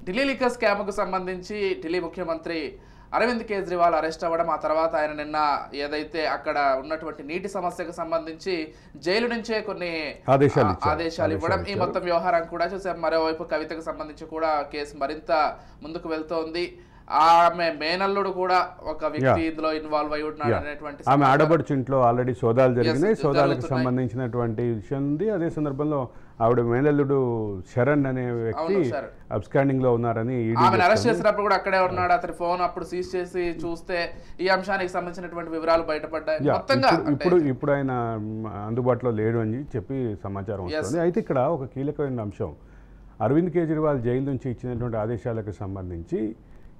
Delhi liquor స్కామ్కు సంబంధించి ఢిల్లీ ముఖ్యమంత్రి Arvind Kejriwal arrest అవ్వడం, ఆ తర్వాత ఆయన నిన్న ఏదైతే అక్కడ ఉన్నటువంటి నీటి సమస్యకు సంబంధించి జైలు నుంచే కొన్ని ఆదేశాలు ఇవ్వడం, ఈ మొత్తం వ్యవహారం కూడా చూసాం. మరోవైపు కవితకు సంబంధించి కూడా కేసు మరింత ముందుకు వెళ్తోంది. ఆమె మేనల్లుడు కూడా ఒక వ్యక్తి ఇందులో ఇన్వాల్వ్ అయి ఉన్నాడు అనేటువంటి, ఆమె ఆడబడుచు ఇంట్లో ఆల్రెడీ సోదాలు జరిగినాయి, సోదాలకు సంబంధించినటువంటి విషయం ఉంది. అదే సందర్భంలో ఆవిడ మేనల్లుడు శరణ్ అనే వ్యక్తి అబ్స్కాండింగ్ లో ఉన్నారని ఆమెను అరెస్ట్ చేసినప్పుడు కూడా అక్కడే ఉన్నాడు. అతని ఫోన్ అప్పుడు సీజ్ చేసి చూస్తే ఈ అంశానికి సంబంధించినటువంటి వివరాలు బయటపడ్డాయి. ఇప్పుడు ఆయన అందుబాటులో లేడు అని చెప్పి సమాచారం వస్తుంది. అయితే ఇక్కడ ఒక కీలకమైన అంశం, అరవింద్ కేజ్రీవాల్ జైలు నుంచి ఇచ్చినటువంటి ఆదేశాలకు సంబంధించి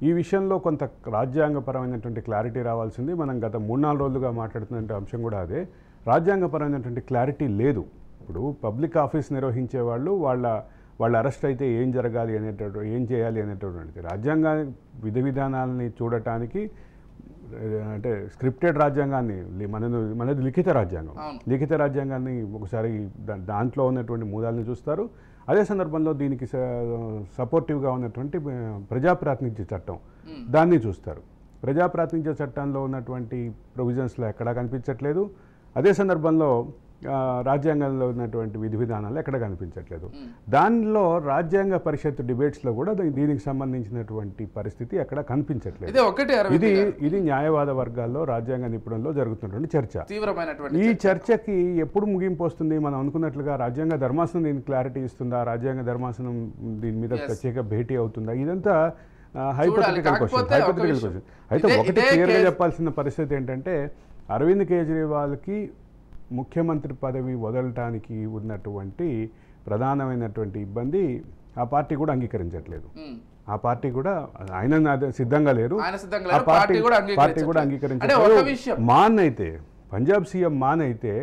ఈ విషయంలో కొంత రాజ్యాంగపరమైనటువంటి క్లారిటీ రావాల్సింది. మనం గత 3-4 రోజులుగా మాట్లాడుతున్న అంశం కూడా అదే. రాజ్యాంగపరమైనటువంటి క్లారిటీ లేదు. ఇప్పుడు పబ్లిక్ ఆఫీస్ నిర్వహించే వాళ్ళు వాళ్ళ అరెస్ట్ అయితే ఏం జరగాలి అనేటటువంటి, ఏం చేయాలి అనేటటువంటిది రాజ్యాంగ విధి విధానాలని చూడటానికి, అంటే స్క్రిప్టెడ్ రాజ్యాంగాన్ని, మనది లిఖిత రాజ్యాంగం, లిఖిత రాజ్యాంగాన్ని ఒకసారి దాంట్లో ఉన్నటువంటి మూలాలను చూస్తారు. అదే సందర్భంలో దీనికి సపోర్టివ్గా ఉన్నటువంటి ప్రజాప్రాతినిధ్య చట్టం దాన్ని చూస్తారు. ప్రజాప్రాతినిధ్య చట్టంలో ఉన్నటువంటి ప్రొవిజన్స్లో ఎక్కడా కనిపించట్లేదు. అదే సందర్భంలో రాజ్యాంగంలో ఉన్నటువంటి విధి విధానాలు ఎక్కడ కనిపించట్లేదు. దానిలో రాజ్యాంగ పరిషత్ డిబేట్స్లో కూడా దీనికి సంబంధించినటువంటి పరిస్థితి ఎక్కడ కనిపించట్లేదు. ఇది న్యాయవాద వర్గాల్లో, రాజ్యాంగ నిపుణుల్లో జరుగుతున్నటువంటి చర్చ. ఈ చర్చకి ఎప్పుడు ముగింపు వస్తుంది? మనం అనుకున్నట్లుగా రాజ్యాంగ ధర్మాసనం దీనికి క్లారిటీ ఇస్తుందా? రాజ్యాంగ ధర్మాసనం దీని మీద ప్రత్యేక భేటీ అవుతుందా? ఇదంతా హైపోథెటికల్ క్వశ్చన్. అయితే ఒకటి క్లియర్గా చెప్పాల్సిన పరిస్థితి ఏంటంటే, అరవింద్ కేజ్రీవాల్కి ముఖ్యమంత్రి పదవి వదలటానికి ఉన్నటువంటి ప్రధానమైనటువంటి ఇబ్బంది ఆ పార్టీ కూడా అంగీకరించట్లేదు. ఆ పార్టీ కూడా ఆయన సిద్ధంగా లేరు. ఆ పార్టీ కూడా అంగీకరించట్లేదు. మాన్ అయితే, పంజాబ్ సీఎం మాన్ అయితే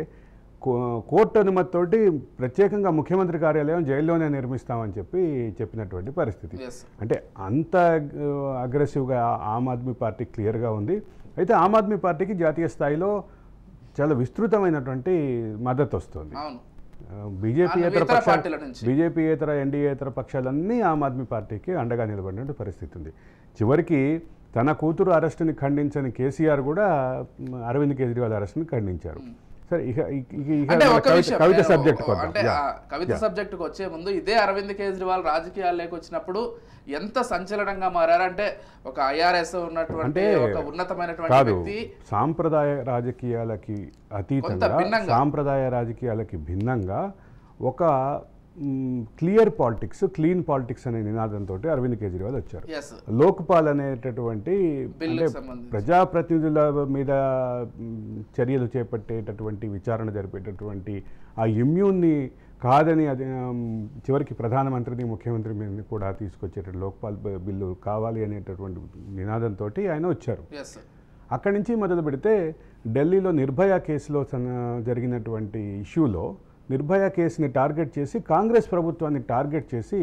కోర్టు అనుమతితోటి ప్రత్యేకంగా ముఖ్యమంత్రి కార్యాలయం జైల్లోనే నిర్మిస్తామని చెప్పినటువంటి పరిస్థితి. అంటే అంత అగ్రెసివ్గా ఆమ్ ఆద్మీ పార్టీ క్లియర్గా ఉంది. అయితే ఆమ్ ఆద్మీ పార్టీకి జాతీయ స్థాయిలో చాలా విస్తృతమైనటువంటి మద్దతు వస్తుంది. బీజేపీయేతర ఎన్డీఏతర పక్షాలన్నీ ఆమ్ ఆద్మీ పార్టీకి అండగా నిలబడినటువంటి పరిస్థితి ఉంది. చివరికి తన కూతురు అరెస్టుని ఖండించని కేసీఆర్ కూడా అరవింద్ కేజ్రీవాల్ అరెస్టుని ఖండించారు. సరే, కవిత సబ్జెక్టుకు వచ్చే ముందు ఇదే అరవింద్ కేజ్రీవాల్ రాజకీయాల్లోకి వచ్చినప్పుడు ఎంత సంచలనంగా మారారంటే, ఒక ఐఆర్ఎస్ ఉన్నటువంటి ఒక ఉన్నతమైనటువంటి వ్యక్తి, సాంప్రదాయ రాజకీయాలకి అతీతంగా, సాంప్రదాయ రాజకీయాలకి భిన్నంగా ఒక క్లియర్ పాలిటిక్స్, క్లీన్ పాలిటిక్స్ అనే నినాదంతో అరవింద్ కేజ్రీవాల్ వచ్చారు. లోక్పాల్ అనేటటువంటి, అంటే ప్రజాప్రతినిధుల మీద చర్యలు చేపట్టేటటువంటి, విచారణ జరిపేటటువంటి ఆ ఇమ్యూన్ని కాదని, అది చివరికి ప్రధానమంత్రిని, ముఖ్యమంత్రిని కూడా తీసుకొచ్చేట లోక్పాల్ బిల్లు కావాలి అనేటటువంటి నినాదంతో ఆయన వచ్చారు. అక్కడి నుంచి మొదలు పెడితే ఢిల్లీలో నిర్భయ కేసులో జరిగినటువంటి ఇష్యూలో నిర్భయ కేసుని టార్గెట్ చేసి, కాంగ్రెస్ ప్రభుత్వాన్ని టార్గెట్ చేసి,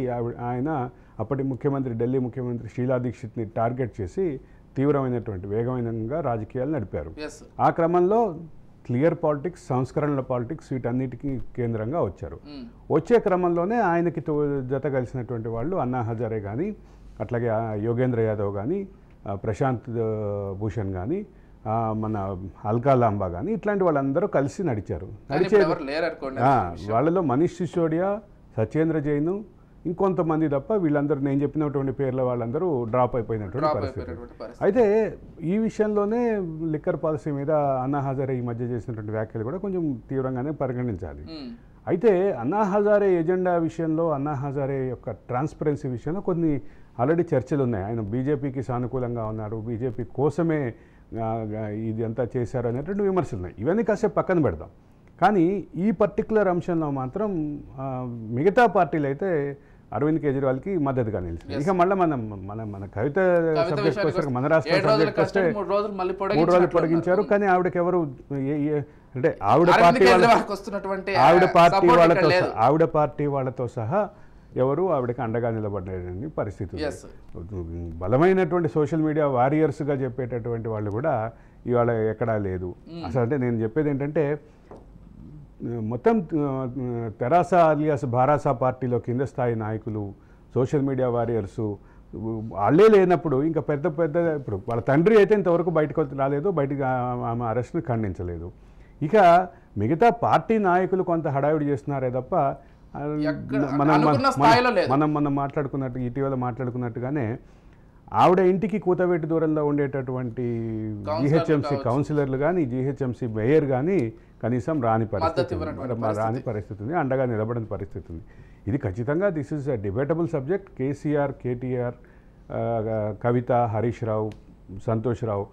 ఆయన అప్పటి ముఖ్యమంత్రి, ఢిల్లీ ముఖ్యమంత్రి షీలా దీక్షిత్ని టార్గెట్ చేసి తీవ్రమైనటువంటి వేగమైనంగా రాజకీయాలు నడిపారు. ఆ క్రమంలో క్లియర్ పాలిటిక్స్, సంస్కరణల పాలిటిక్స్, వీటన్నిటికీ కేంద్రంగా వచ్చారు. వచ్చే క్రమంలోనే ఆయనకి జత కలిసినటువంటి వాళ్ళు అన్నా హజారే కానీ, అట్లాగే యోగేంద్ర యాదవ్ కానీ, ప్రశాంత్ భూషణ్ కానీ, మన అల్కా లాంబా కానీ, ఇట్లాంటి వాళ్ళందరూ కలిసి నడిచారు. వాళ్ళలో మనీష్ సిసోడియా, సత్యేంద్ర జైన్, ఇంకొంతమంది తప్ప వీళ్ళందరూ, నేను చెప్పినటువంటి పేర్ల వాళ్ళందరూ డ్రాప్ అయిపోయినటువంటి పరిస్థితి. అయితే ఈ విషయంలోనే లిక్కర్ పాలసీ మీద అన్నా హజారే ఈ మధ్య చేసినటువంటి వ్యాఖ్యలు కూడా కొంచెం తీవ్రంగానే పరిగణించాలి. అయితే అన్నా హజారే ఎజెండా విషయంలో, అన్నా హజారే యొక్క ట్రాన్స్పరెన్సీ విషయంలో కొన్ని ఆల్రెడీ చర్చలు ఉన్నాయి. ఆయన బీజేపీకి సానుకూలంగా ఉన్నారు, బీజేపీ కోసమే ఇది అంతా చేశారు అనేటువంటి విమర్శలు ఉన్నాయి. ఇవన్నీ కాసేపు పక్కన పెడదాం. కానీ ఈ పర్టికులర్ అంశంలో మాత్రం మిగతా పార్టీలు అయితే అరవింద్ కేజ్రీవాల్కి మద్దతుగా నిలిచింది. ఇక మళ్ళీ మన కవిత సబ్జెక్ట్ వస్తే, మన రాష్ట్ర సబ్జెక్ట్ వస్తే 3 రోజులు పొడిగించారు. కానీ ఆవిడకి ఎవరు, అంటే ఆవిడ పార్టీ వాళ్ళతో సహా ఎవరు ఆవిడకి అండగా నిలబడ్డారని పరిస్థితి. బలమైనటువంటి సోషల్ మీడియా వారియర్స్గా చెప్పేటటువంటి వాళ్ళు కూడా ఇవాళ ఎక్కడా లేదు అసలు. అంటే నేను చెప్పేది ఏంటంటే, మొత్తం తెరాస అలియాస్ భారాసా పార్టీలో కింద స్థాయి నాయకులు, సోషల్ మీడియా వారియర్సు వాళ్ళే లేనప్పుడు ఇంకా పెద్ద పెద్ద ఇప్పుడు వాళ్ళ తండ్రి అయితే ఇంతవరకు బయటకు రాలేదు, బయటకు ఆమె అరెస్ట్ని ఖండించలేదు. ఇక మిగతా పార్టీ నాయకులు కొంత హడావిడి చేస్తున్నారే తప్ప మనం మాట్లాడుకున్నట్టు ఇటీవల మాట్లాడుకున్నట్టుగానే ఆవిడ ఇంటికి కూతవేటి దూరంలో ఉండేటటువంటి జీహెచ్ఎంసీ కౌన్సిలర్లు కానీ జీహెచ్ఎంసీ మేయర్ కానీ కనీసం రాని పరిస్థితి ఉంది, అండగా నిలబడని పరిస్థితి ఉంది. ఇది ఖచ్చితంగా this is a debatable subject. KCR, KTR, Kavitha, Harish Rao, Santosh Rao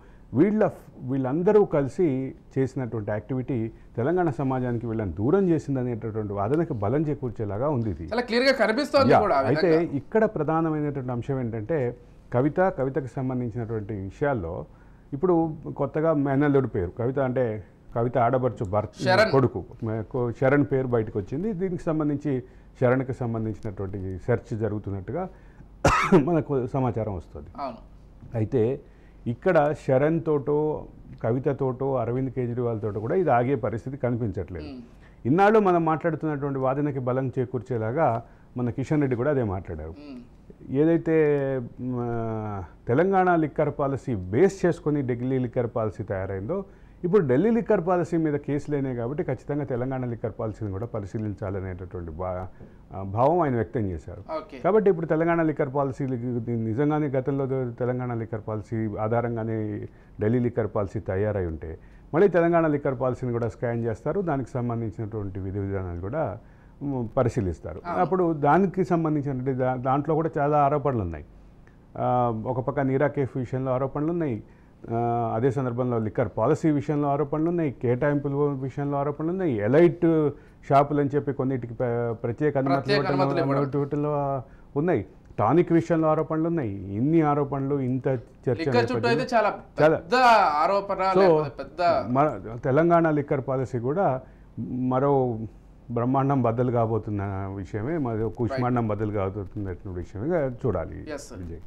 వీళ్ళందరూ కలిసి చేసినటువంటి యాక్టివిటీ తెలంగాణ సమాజానికి వీళ్ళని దూరం చేసిందనేటటువంటి వాదనకి బలం చేకూర్చేలాగా ఉంది ఇది. అయితే ఇక్కడ ప్రధానమైనటువంటి అంశం ఏంటంటే కవితకు సంబంధించినటువంటి విషయాల్లో ఇప్పుడు కొత్తగా మేనల్లుడి పేరు కవిత అంటే కవిత ఆడబడుచు కొడుకు శరణ్ పేరు బయటకు వచ్చింది. దీనికి సంబంధించి శరణ్కి సంబంధించినటువంటి సెర్చ్ జరుగుతున్నట్టుగా మనకు సమాచారం వస్తుంది. అయితే ఇక్కడ శరణ్ తోటో కవితతోటో అరవింద్ కేజ్రీవాల్ తోటో కూడా ఇది ఆగే పరిస్థితి కనిపించట్లేదు. ఇన్నాళ్ళు మనం మాట్లాడుతున్నటువంటి వాదనకి బలం చేకూర్చేలాగా మన కిషన్ రెడ్డి కూడా అదే మాట్లాడారు. ఏదైతే తెలంగాణ లిక్కర్ పాలసీ బేస్ చేసుకొని ఢిల్లీ లిక్కర్ పాలసీ తయారైందో ఇప్పుడు ఢిల్లీ లిక్కర్ పాలసీ మీద కేసులేనే కాబట్టి ఖచ్చితంగా తెలంగాణ లిక్కర్ పాలసీని కూడా పరిశీలించాలనేటటువంటి భావం ఆయన వ్యక్తం చేశారు. కాబట్టి ఇప్పుడు తెలంగాణ లిక్కర్ పాలసీ నిజంగానే గతంలో తెలంగాణ లిక్కర్ పాలసీ ఆధారంగానే ఢిల్లీ లిక్కర్ పాలసీ తయారై ఉంటే మళ్ళీ తెలంగాణ లిక్కర్ పాలసీని కూడా స్కాన్ చేస్తారు, దానికి సంబంధించినటువంటి విధి విధానాలు కూడా పరిశీలిస్తారు. అప్పుడు దానికి సంబంధించినటువంటి దాంట్లో కూడా చాలా ఆరోపణలు ఉన్నాయి. ఒక పక్క నీరా కేఫ్ విషయంలో ఆరోపణలు ఉన్నాయి, అదే సందర్భంలో లిక్కర్ పాలసీ విషయంలో ఆరోపణలు ఉన్నాయి, కేటాయింపుల విషయంలో ఆరోపణలు ఉన్నాయి, ఎలైట్ షాపులు అని చెప్పి కొన్నిటికి ప్రత్యేక అనుమతులు ఉన్నాయి, టానిక్ విషయంలో ఆరోపణలు ఉన్నాయి. ఇన్ని ఆరోపణలు ఇంత చర్చ తెలంగాణ లిక్కర్ పాలసీ కూడా మరో బ్రహ్మాండం బద్దలు కాబోతున్న విషయమే, మరి కుష్మాండం బద్దలు కాబోతున్నటువంటి విషయమే చూడాలి విజయ్.